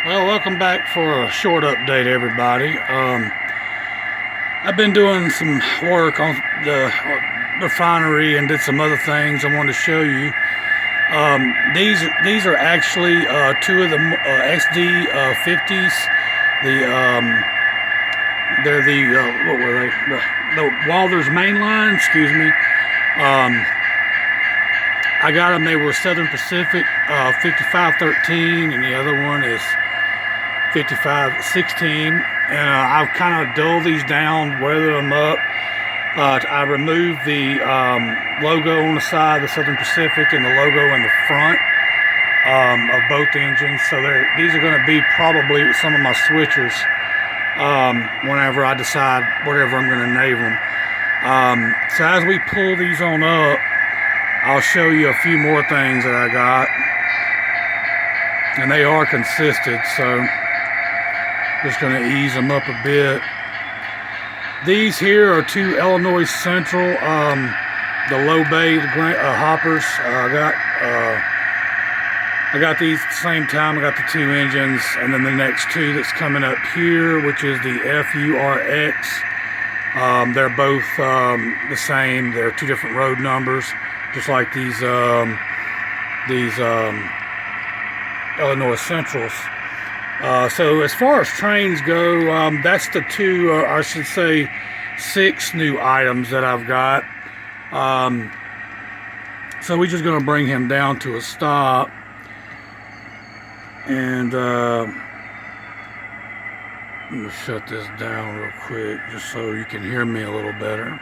Well, welcome back for a short update, everybody. I've been doing some work on the refinery and did some other things I wanted to show you. These are actually two of the XD 50s. The they're the what were they? The Walthers mainline. Excuse me. I got them. They were Southern Pacific 5513, and the other one is 5516, and I've kind of dulled these down, weathered them up. I removed the logo on the side, the Southern Pacific, and the logo in the front of both engines. So these are going to be probably some of my switchers whenever I decide whatever I'm going to name them. So as we pull these on up, I'll show you a few more things that I got, and they are consistent, so just going to ease them up a bit. These here are two Illinois Central, the low bay hoppers. I got these at the same time. I got the two engines, and then the next two that's coming up here, which is the FURX. They're both the same. They're two different road numbers, just like these Illinois Centrals. So as far as trains go, that's the two, I should say, 6 new items that I've got. So we're just going to bring him down to a stop. And I'm going to shut this down real quick just so you can hear me a little better.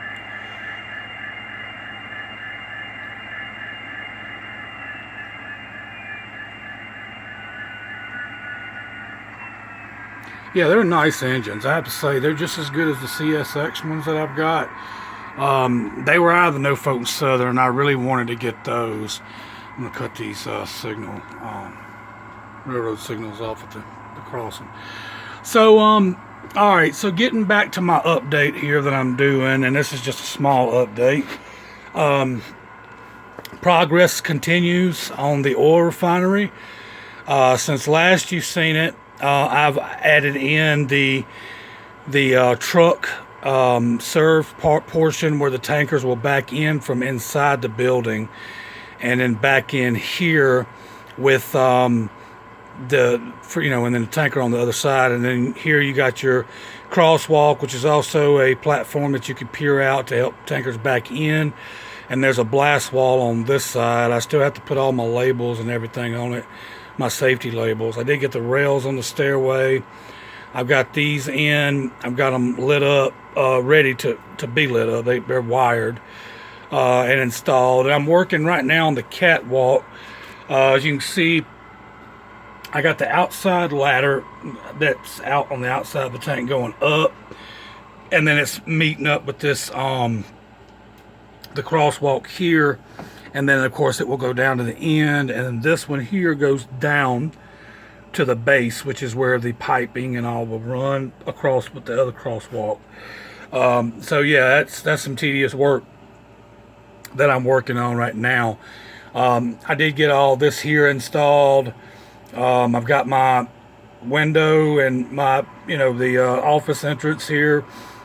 Yeah, they're nice engines. I have to say, they're just as good as the CSX ones that I've got. They were out of the Norfolk Southern. I really wanted to get those. I'm going to cut these railroad signals off at the crossing. So, all right, so getting back to my update here that I'm doing, and this is just a small update. Progress continues on the oil refinery. Since last you've seen it, I've added in the truck serve portion where the tankers will back in from inside the building, and then back in here with and then the tanker on the other side, and then here you got your crosswalk, which is also a platform that you can peer out to help tankers back in, and there's a blast wall on this side. I still have to put all my labels and everything on it. My safety labels. I did get the rails on the stairway. I've got these in. I've got them lit up, ready to be lit up. They're wired and installed. And I'm working right now on the catwalk. As you can see, I got the outside ladder that's out on the outside of the tank going up, and then it's meeting up with this the crosswalk here. And then, of course, it will go down to the end. And then this one here goes down to the base, which is where the piping and all will run across with the other crosswalk. So, yeah, that's some tedious work that I'm working on right now. I did get all this here installed. I've got my window and my, the office entrance here.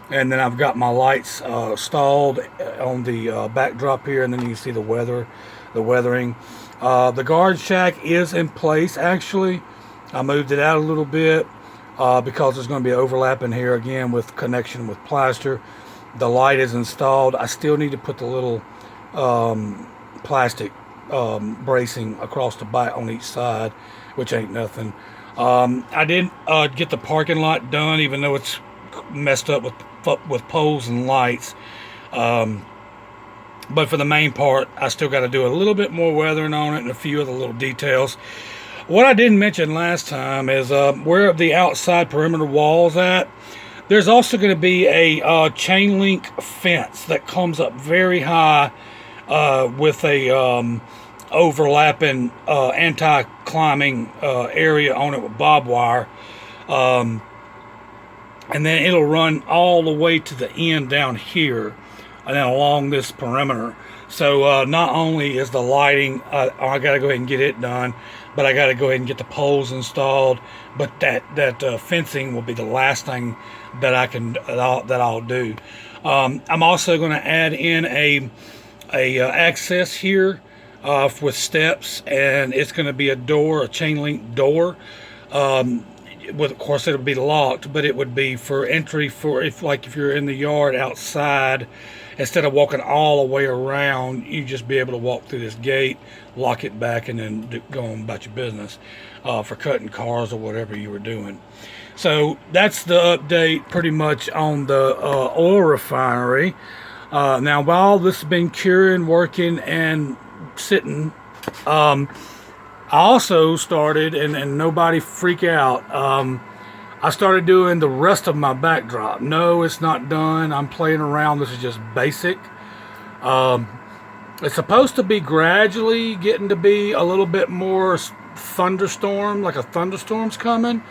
And then I've got my lights stalled on the backdrop here, and then you can see the weathering. The guard shack is in place, actually. I moved it out a little bit because there's going to be overlap in here again with connection with plaster. The light is installed. I still need to put the little plastic bracing across the back on each side, which ain't nothing. I didn't get the parking lot done, even though it's messed up with poles and lights, but for the main part I still got to do a little bit more weathering on it and a few other little details. What I didn't mention last time is where the outside perimeter walls at, there's also going to be a chain link fence that comes up very high with a overlapping anti-climbing area on it with barbed wire. And then it'll run all the way to the end down here and then along this perimeter. So not only is the lighting, I got to go ahead and get it done, but I got to go ahead and get the poles installed. But that fencing will be the last thing that I'll do. I'm also going to add in a access here with steps, and it's going to be a door, a chain link door. Of course, it'll be locked, but it would be for entry for if you're in the yard outside. Instead of walking all the way around, you just be able to walk through this gate, lock it back, and then go on about your business for cutting cars or whatever you were doing. So that's the update pretty much on the oil refinery. Now, while this has been curing, working, and sitting, I also started, and nobody freak out, I started doing the rest of my backdrop. No, it's not done. I'm playing around. This is just basic. It's supposed to be gradually getting to be a little bit more thunderstorm, like a thunderstorm's coming.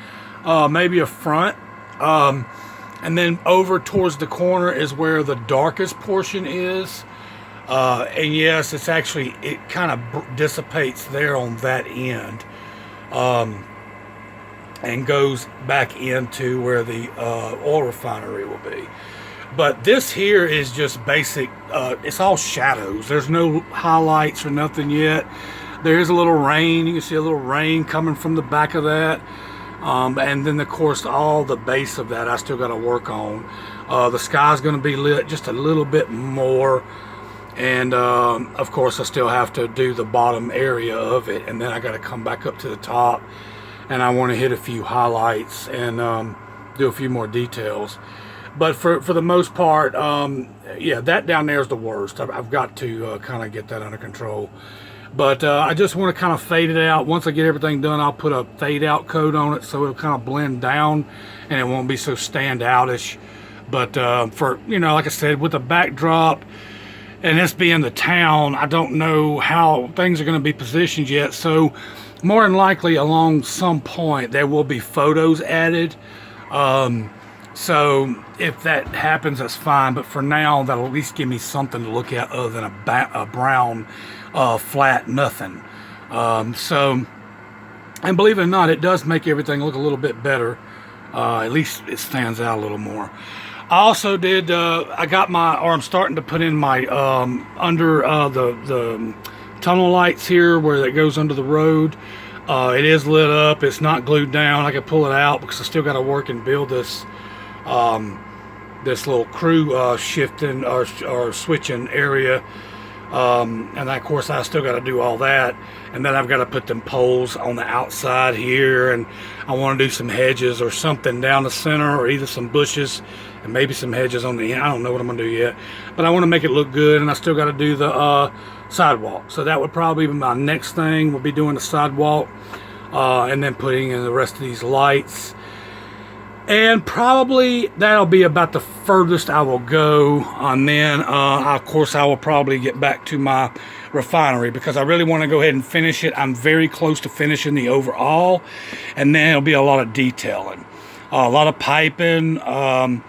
Maybe a front. And then over towards the corner is where the darkest portion is. And yes, it's actually, it kind of dissipates there on that end. And goes back into where the oil refinery will be. But this here is just basic. It's all shadows. There's no highlights or nothing yet. There is a little rain. You can see a little rain coming from the back of that. And then, of course, all the base of that I still got to work on. The sky's going to be lit just a little bit more. And, of course, I still have to do the bottom area of it. And then I got to come back up to the top. And I want to hit a few highlights and do a few more details. But for the most part, yeah, that down there is the worst. I've got to kind of get that under control. But I just want to kind of fade it out. Once I get everything done, I'll put a fade out coat on it so it'll kind of blend down and it won't be so standoutish. But for, you know, like I said, with the backdrop and this being the town, I don't know how things are going to be positioned yet. So more than likely along some point there will be photos added. So if that happens, that's fine. But for now, that'll at least give me something to look at other than a brown flat nothing. So, and believe it or not, it does make everything look a little bit better. At least it stands out a little more. I also did, I'm starting to put in my, under the tunnel lights here where it goes under the road. It is lit up. It's not glued down. I can pull it out because I still got to work and build this this little crew shifting or switching area. And of course I still got to do all that, and then I've got to put them poles on the outside here, and I want to do some hedges or something down the center, or either some bushes and maybe some hedges on the end. I don't know what I'm gonna do yet, but I want to make it look good. And I still got to do the sidewalk, so that would probably be my next thing. We'll be doing the sidewalk and then putting in the rest of these lights. And probably that'll be about the furthest I will go. And then, of course, I will probably get back to my refinery because I really want to go ahead and finish it. I'm very close to finishing the overall. And then it'll be a lot of detailing. A lot of piping, a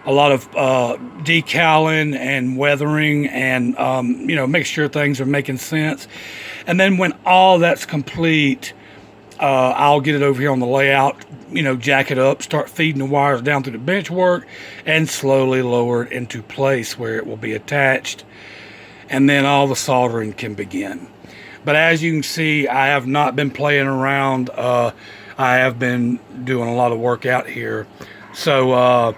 lot of decaling and weathering and, you know, make sure things are making sense. And then when all that's complete, I'll get it over here on the layout, you know, jack it up, start feeding the wires down through the bench work, and slowly lower it into place where it will be attached. And then all the soldering can begin. But as you can see, I have not been playing around. I have been doing a lot of work out here. So,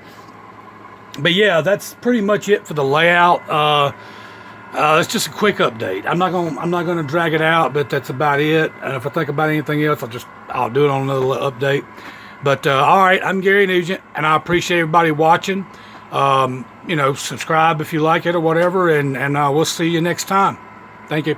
but yeah, that's pretty much it for the layout. It's just a quick update. I'm not gonna drag it out, but that's about it. And if I think about anything else, I'll do it on another update. But all right, I'm Gary Nugent, and I appreciate everybody watching. You know, subscribe if you like it or whatever, and we'll see you next time. Thank you.